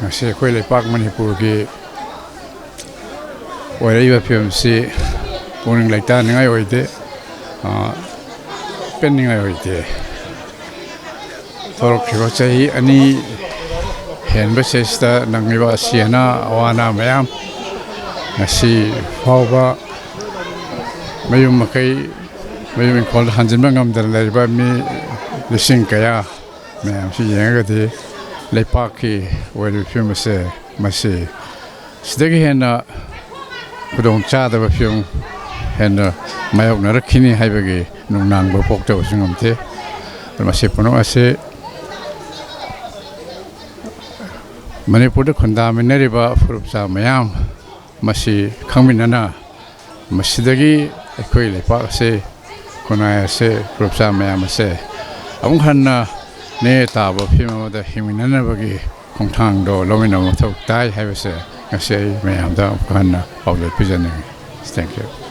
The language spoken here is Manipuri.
ngasi Eikhoi lepak Manipur ki oiraiba film si puning laita ningai oite pen ningai oite thorok khiwa chahi ani henba sesta nangiba siana awana mayam ngasi fawba mayum makai mayum inkol hanjinba ngamdar laiba mi lising kaya mayam si yengati lepak ki oiraiba film se masi sidagi Henna Khudongchadaba film Henna Mayoknarakhini haibagi nungnangba pokta usingamte masi puno ase Manipur da Khudaminariba Furup sa mayam masi Khangminana masidagi Eikhoi lepak ase kunai ase Furup sa mayam ase amung Henna ne taba film da himinana bagi khongthang do lomina mathok tai haibase ngasi mayam da Henna outlet pijan. Thank you.